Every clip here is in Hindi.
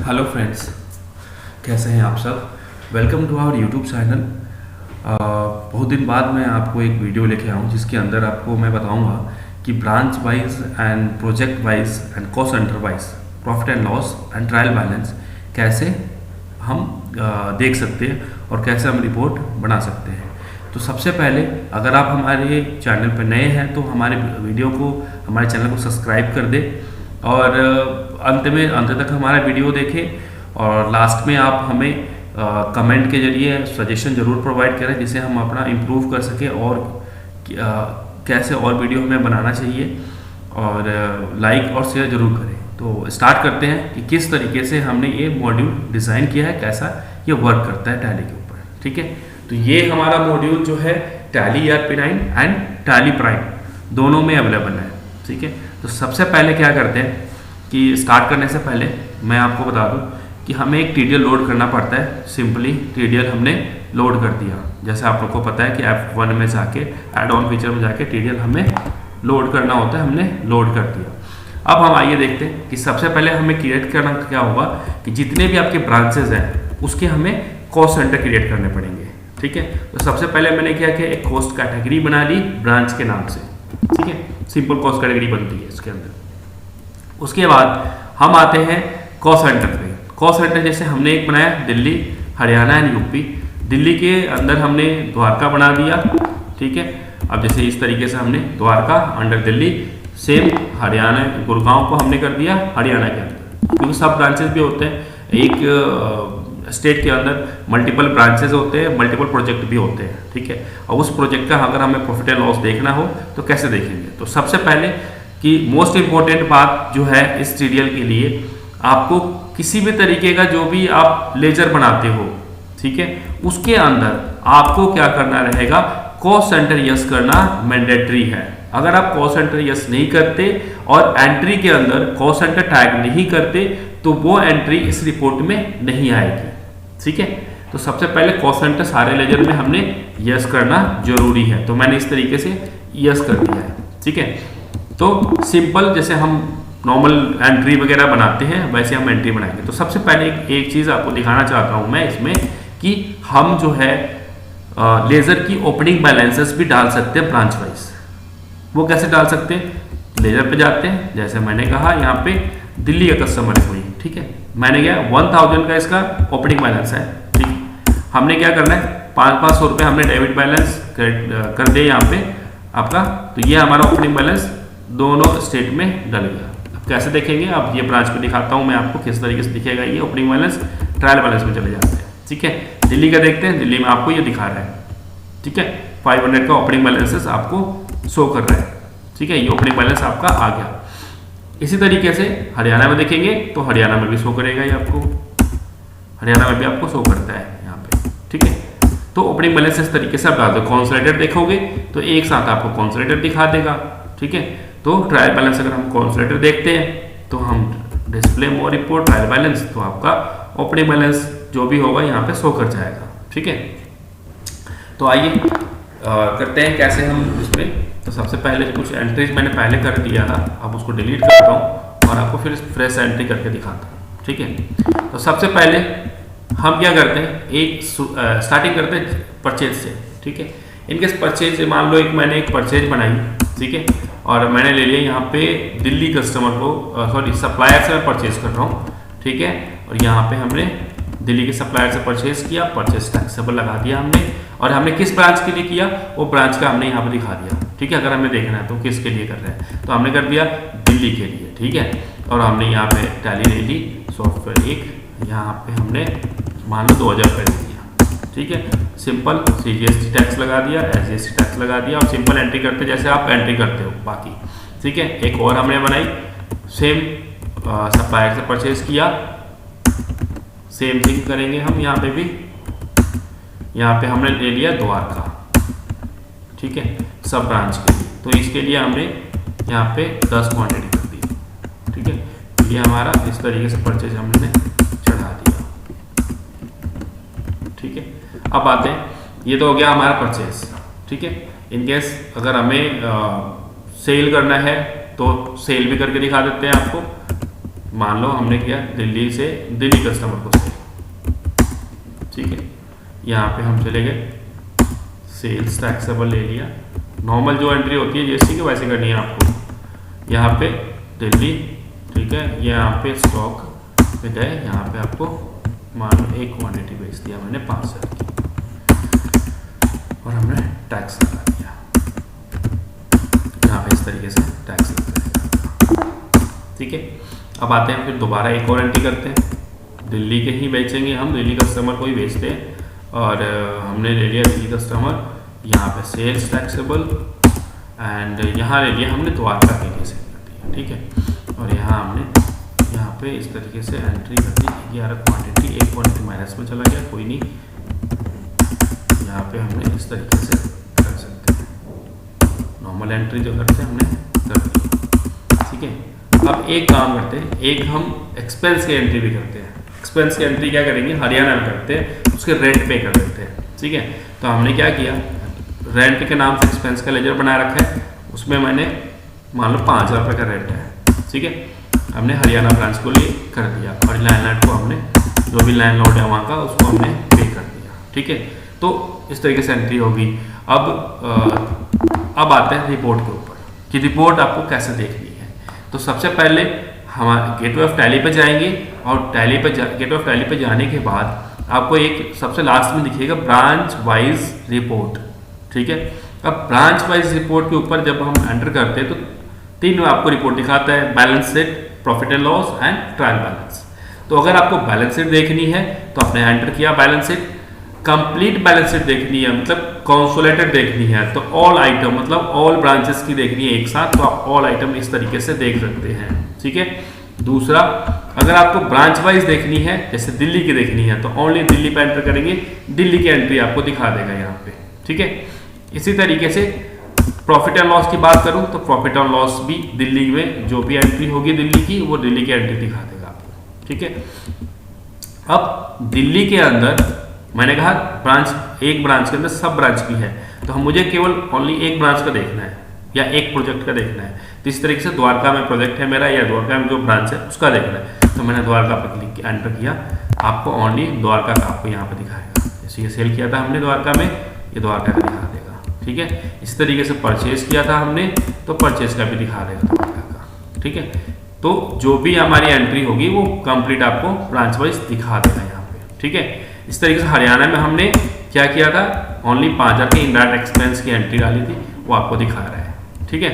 हेलो फ्रेंड्स, कैसे हैं आप सब। Welcome to our YouTube channel. बहुत दिन बाद मैं आपको एक वीडियो लेके आया हूँ जिसके अंदर आपको मैं बताऊँगा कि branch wise and project wise and cost centre wise profit and loss and trial balance कैसे हम देख सकते हैं और कैसे हम रिपोर्ट बना सकते हैं। तो सबसे पहले अगर आप हमारे चैनल पर नए हैं तो हमारे वीडियो को, हमारे चैनल को सब्सक्राइब कर दें और अंत तक हमारा वीडियो देखें और लास्ट में आप हमें कमेंट के जरिए सजेशन ज़रूर प्रोवाइड करें जिससे हम अपना इम्प्रूव कर सकें और कैसे और वीडियो हमें बनाना चाहिए और लाइक और शेयर ज़रूर करें। तो स्टार्ट करते हैं कि किस तरीके से हमने ये मॉड्यूल डिज़ाइन किया है, कैसा ये वर्क करता है टैली के ऊपर। ठीक है, तो ये हमारा मॉड्यूल जो है tally ERP9 and tally prime दोनों में अवेलेबल है। ठीक है, तो सबसे पहले क्या करते हैं कि स्टार्ट करने से पहले मैं आपको बता दूं कि हमें एक TDL लोड करना पड़ता है। सिंपली TDL हमने लोड कर दिया। जैसे आप लोग को पता है कि F1 में जाके एड ऑन फीचर में जाके TDL हमें लोड करना होता है, हमने लोड कर दिया। अब हम आइए देखते हैं कि सबसे पहले हमें क्रिएट करना क्या होगा कि जितने भी आपके ब्रांचेज हैं उसके हमें कॉस्ट सेंटर क्रिएट करने पड़ेंगे। ठीक है, तो सबसे पहले मैंने क्या किया, एक कॉस्ट कैटेगरी बना ली ब्रांच के नाम से। ठीक है, सिंपल कॉस्ट कैटेगरी बनती है इसके अंदर। उसके बाद हम आते हैं कॉस्ट सेंटर पे। कॉस्ट सेंटर जैसे हमने एक बनाया दिल्ली, हरियाणा एंड यूपी। दिल्ली के अंदर हमने द्वारका बना दिया। ठीक है, अब जैसे इस तरीके से हमने द्वारका अंडर दिल्ली, सेम हरियाणा गुड़गांव को हमने कर दिया हरियाणा के अंदर, क्योंकि सब ब्रांचेस भी होते हैं। एक स्टेट के अंदर मल्टीपल ब्रांचेस होते हैं, मल्टीपल प्रोजेक्ट भी होते हैं। ठीक है, और उस प्रोजेक्ट का अगर हमें प्रॉफिट एंड लॉस देखना हो तो कैसे देखेंगे। तो सबसे पहले कि मोस्ट इम्पॉर्टेंट बात जो है इस TDL के लिए, आपको किसी भी तरीके का जो भी आप लेजर बनाते हो, ठीक है, उसके अंदर आपको क्या करना रहेगा, कॉस्ट सेंटर यस करना मैंडेटरी है। अगर आप कॉस्ट सेंटर यस नहीं करते और एंट्री के अंदर कॉस्ट सेंटर टैग नहीं करते तो वो एंट्री इस रिपोर्ट में नहीं आएगी। ठीक है, तो सबसे पहले कॉस्ट सेंटर सारे लेजर में हमने यस करना जरूरी है। तो मैंने इस तरीके से यस कर दिया है। ठीक है, तो सिंपल जैसे हम नॉर्मल एंट्री वगैरह बनाते हैं वैसे हम एंट्री बनाएंगे। तो सबसे पहले एक चीज़ आपको दिखाना चाहता हूँ मैं इसमें कि हम जो है लेजर की ओपनिंग बैलेंसेस भी डाल सकते हैं ब्रांच वाइज। वो कैसे डाल सकते हैं, लेजर पे जाते हैं, जैसे मैंने कहा यहाँ पे दिल्ली का कस्टमर है कोई। ठीक है, मैंने क्या 1000 का इसका ओपनिंग बैलेंस है। ठीक है, हमने क्या करना है 500 रुपये हमने डेबिट बैलेंस कर दिया यहाँ पे आपका। तो ये हमारा ओपनिंग बैलेंस दोनों स्टेट में डल गया। अब कैसे देखेंगे, अब ये ब्रांच पे दिखाता हूँ मैं आपको किस तरीके से दिखेगा ये ओपनिंग बैलेंस। ट्रायल बैलेंस में चले जाते हैं। ठीक है, दिल्ली का देखते हैं, दिल्ली में आपको ये दिखा रहा है। ठीक है, 500 का ओपनिंग बैलेंसेस आपको शो कर रहा है। ठीक है, ये ओपनिंग बैलेंस आपका आ गया। इसी तरीके से हरियाणा में देखेंगे तो हरियाणा में भी शो करेगा ये आपको, हरियाणा में भी आपको शो करता है यहाँ पे। ठीक है, तो ओपनिंग बैलेंस इस तरीके से आप डाल दो। कॉन्सोलिडेटेड देखोगे तो एक साथ आपको कॉन्सोलिडेटेड दिखा देगा। ठीक है, तो ट्रायल बैलेंस अगर हम कॉन्सोलिडेटेड देखते हैं तो हम डिस्प्ले मोर रिपोर्ट ट्रायल बैलेंस, तो आपका ओपनिंग बैलेंस जो भी होगा यहाँ पे शो कर जाएगा। ठीक है, तो आइए करते हैं कैसे हम इसमें। तो सबसे पहले कुछ एंट्रीज मैंने पहले कर दिया था, अब उसको डिलीट करता हूँ और आपको फिर फ्रेश एंट्री करके दिखाता हूँ। ठीक है, तो सबसे पहले हम क्या करते हैं, एक स्टार्टिंग करते हैं परचेज से। ठीक है, इनकेस परचेज से मान लो मैंने एक परचेज बनाई। ठीक है, और मैंने ले लिया यहाँ पे दिल्ली कस्टमर को, सॉरी सप्लायर से मैं परचेज कर रहा हूँ। ठीक है, और यहाँ पे हमने दिल्ली के सप्लायर से परचेज किया, परचेज टैक्सेबल लगा दिया हमने। और हमने किस ब्रांच के लिए किया वो ब्रांच का हमने यहाँ पे दिखा दिया। ठीक है, अगर हमें देखना है तो किसके लिए कर रहे हैं तो हमने कर दिया दिल्ली के लिए। ठीक है, और हमने यहाँ पे टैली ले ली सॉफ्टवेयर एक, यहाँ पे हमने मान लो 2000 रुपये दे दिया। ठीक है, सिंपल CGST टैक्स लगा दिया, SGST टैक्स लगा दिया और सिंपल एंट्री करते जैसे आप एंट्री करते हो बाकी। ठीक है, एक और हमने बनाई, सेम सप्लायर से परचेज किया, सेम थिंग करेंगे हम यहाँ पे भी। यहाँ पे हमने ले लिया द्वारका। ठीक है, सब ब्रांच के लिए, तो इसके लिए हमने यहाँ पे 10 क्वांटिटी कर दी। ठीक है, ये हमारा इस तरीके से परचेज हमने चढ़ा दिया। ठीक है, अब आते हैं, ये तो हो गया हमारा परचेज। ठीक है, इनकेस अगर हमें सेल करना है तो सेल भी करके दिखा देते हैं आपको। मान लो हमने किया दिल्ली से दिल्ली कस्टमर को सेल, ठीक है। यहाँ पे हम चले गए सेल्स टैक्सेबल ले लिया, नॉर्मल जो एंट्री होती है जैसी कि वैसे करनी है आपको। यहाँ पे दिल्ली, ठीक है, यहाँ पे स्टॉक पे गए, यहाँ पे आपको मान लो एक क्वांटिटी बेच दिया मैंने 5,000 की और हमने टैक्स लगा दिया, यहाँ पे इस तरीके से टैक्स लगा, ठीक है। अब आते हैं फिर दोबारा एक और एंट्री करते हैं, दिल्ली के ही बेचेंगे हम, दिल्ली कस्टमर को ही बेचते हैं और हमने ले लिया दिल्ली कस्टमर, यहाँ पे सेल्स टैक्सेबल एंड यहाँ ले लिया हमने द्वारका के लिए सेल कर दिया, ठीक है। और यहाँ हमने यहाँ पे इस तरीके से एंट्री कर दी, 11 क्वांटिटी, एक क्वांटिटी माइनस में चला गया, कोई नहीं, यहाँ पे हमने इस तरीके से कर सकते हैं, नॉर्मल एंट्री जो करते हैं हमने कर दी, ठीक है। अब एक काम करते हैं, एक हम एक्सपेंस की एंट्री भी करते हैं। एक्सपेंस की एंट्री क्या करेंगे, हरियाणा में करते हैं, उसके रेंट पे कर देते हैं, ठीक है। तो हमने क्या किया, रेंट के नाम से एक्सपेंस का लेजर बना रखा है, उसमें मैंने मान लो 5,000 रुपये का रेंट है, ठीक है। हमने हरियाणा ब्रांच को लिए कर दिया और लैंडलॉर्ड को हमने, जो भी लैंडलॉर्ड है वहाँ का, उसको हमने पे कर दिया, ठीक है। तो इस तरीके से एंट्री होगी। अब आते हैं रिपोर्ट के ऊपर कि रिपोर्ट आपको कैसे देखनी है। तो सबसे पहले हमारे गेटवे ऑफ टैली पे जाएंगे और गेटवे ऑफ टैली पे जाने के बाद आपको एक सबसे लास्ट में दिखेगा ब्रांच वाइज रिपोर्ट, ठीक है। अब ब्रांच वाइज रिपोर्ट के ऊपर जब हम एंटर करते हैं तो 3 आपको रिपोर्ट दिखाता है, balance sheet, profit and loss and trial balance. तो अगर आपको बैलेंस शीट देखनी है तो आपने एंटर किया balance sheet, complete balance sheet देखनी है मतलब कंसोलिडेटेड देखनी है तो ऑल आइटम मतलब ऑल ब्रांचेस की देखनी है एक साथ, तो आप ऑल आइटम इस तरीके से देख सकते हैं, ठीक है। दूसरा, अगर आपको ब्रांच वाइज देखनी है, जैसे दिल्ली की देखनी है, तो ओनली दिल्ली पे एंटर करेंगे, दिल्ली की एंट्री आपको दिखा देगा यहाँ पे, ठीक है। इसी तरीके से प्रॉफिट एंड लॉस की बात करूं तो प्रॉफिट एंड लॉस भी दिल्ली में जो भी एंट्री होगी दिल्ली की, वो दिल्ली की एंट्री दिखा देगा आपको, ठीक है। अब दिल्ली के अंदर मैंने कहा एक ब्रांच के अंदर सब ब्रांच भी है, तो मुझे केवल ओनली एक ब्रांच का देखना है या एक प्रोजेक्ट का देखना है। तो इस तरीके से द्वारका में प्रोजेक्ट है मेरा या द्वारका में जो ब्रांच है उसका देखना है, तो मैंने द्वारका पर क्लिक एंटर किया, आपको ओनली द्वारका का आपको यहाँ पे दिखाएगा। जैसे ये सेल किया था हमने द्वारका में, ये द्वारका का दिखा देगा, ठीक है। इस तरीके से परचेज किया था हमने तो परचेज का भी दिखा देगा द्वारका का, ठीक है। तो जो भी हमारी एंट्री होगी वो कंप्लीट आपको ब्रांच वाइज दिखा देगा यहाँ पे, ठीक है। इस तरीके से हरियाणा में हमने क्या किया था, ओनली 5,000 के इनडायरेक्ट एक्सपेंस की एंट्री डाली थी, वो आपको दिखा रहा है, ठीक है।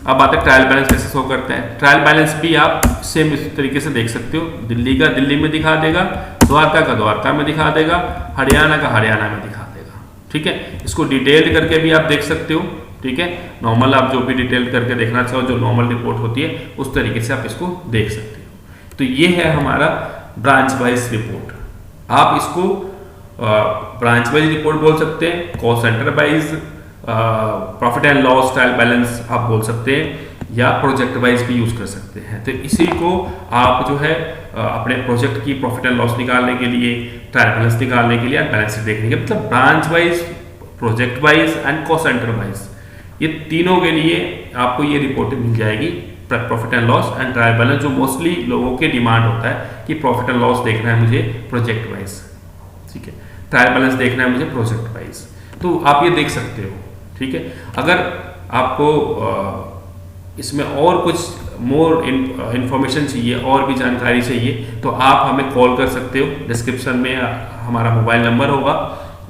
अब आते हैं ट्रायल बैलेंस कैसे शो करते हैं। ट्रायल बैलेंस भी आप सेम इस तरीके से देख सकते हो, दिल्ली का दिल्ली में दिखा देगा, द्वारका का द्वारका में दिखा देगा, हरियाणा का हरियाणा में दिखा देगा, ठीक है। इसको डिटेल्ड करके भी आप देख सकते हो, ठीक है। नॉर्मल आप जो भी डिटेल करके देखना चाहो, जो नॉर्मल रिपोर्ट होती है उस तरीके से आप इसको देख सकते हो। तो ये है हमारा ब्रांच वाइज रिपोर्ट। आप इसको ब्रांच वाइज रिपोर्ट बोल सकते हैं, cost centre wise profit and loss trial balance आप बोल सकते हैं, या प्रोजेक्ट वाइज भी यूज कर सकते हैं। तो इसी को आप जो है अपने प्रोजेक्ट की प्रॉफिट एंड लॉस निकालने के लिए, ट्रायल बैलेंस निकालने के लिए, बैलेंस शीट देखने के मतलब branch wise, project wise and cost centre wise, ये तीनों के लिए आपको ये रिपोर्ट मिल जाएगी, profit and loss and trial balance. जो मोस्टली लोगों के डिमांड होता है कि प्रॉफिट एंड लॉस देखना है मुझे प्रोजेक्ट वाइज, ठीक है, ट्रायल बैलेंस देखना है मुझे प्रोजेक्ट वाइज, तो आप ये देख सकते हो, ठीक है। अगर आपको इसमें और कुछ मोर इन्फॉर्मेशन चाहिए, और भी जानकारी चाहिए, तो आप हमें कॉल कर सकते हो। डिस्क्रिप्शन में हमारा मोबाइल नंबर होगा,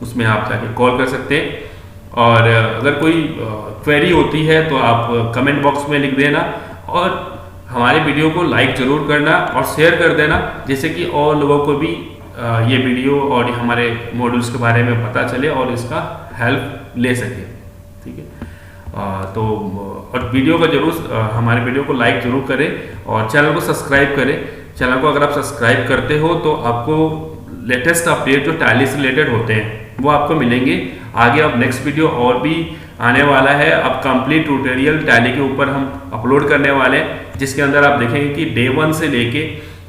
उसमें आप जाके कॉल कर सकते हैं। और अगर कोई क्वेरी होती है तो आप कमेंट बॉक्स में लिख देना, और हमारे वीडियो को लाइक ज़रूर करना और शेयर कर देना, जिससे कि और लोगों को भी ये वीडियो और हमारे मॉड्यूल्स के बारे में पता चले और इसका हेल्प ले सके, ठीक है। तो और वीडियो को जरूर, हमारे वीडियो को लाइक जरूर करें और चैनल को सब्सक्राइब करें। चैनल को अगर आप सब्सक्राइब करते हो तो आपको लेटेस्ट अपडेट जो टैली से रिलेटेड होते हैं वो आपको मिलेंगे। आगे अब नेक्स्ट वीडियो और भी आने वाला है, अब कंप्लीट ट्यूटोरियल टैली के ऊपर हम अपलोड करने वाले हैं, जिसके अंदर आप देखेंगे कि डे 1 से लेके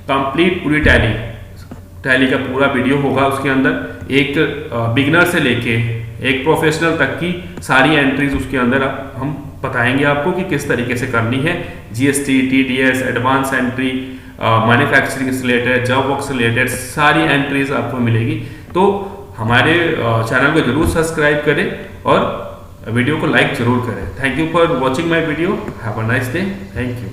कंप्लीट पूरी टैली का पूरा वीडियो होगा। उसके अंदर एक बिगनर से लेके एक प्रोफेशनल तक की सारी एंट्रीज उसके अंदर हम बताएंगे आपको कि किस तरीके से करनी है। GST, TDS, advance entry, manufacturing से रिलेटेड, जॉब वर्क से रिलेटेड सारी एंट्रीज आपको मिलेगी। तो हमारे चैनल को जरूर सब्सक्राइब करें और वीडियो को लाइक जरूर करें। Thank you for watching my video. Have a nice day. Thank you.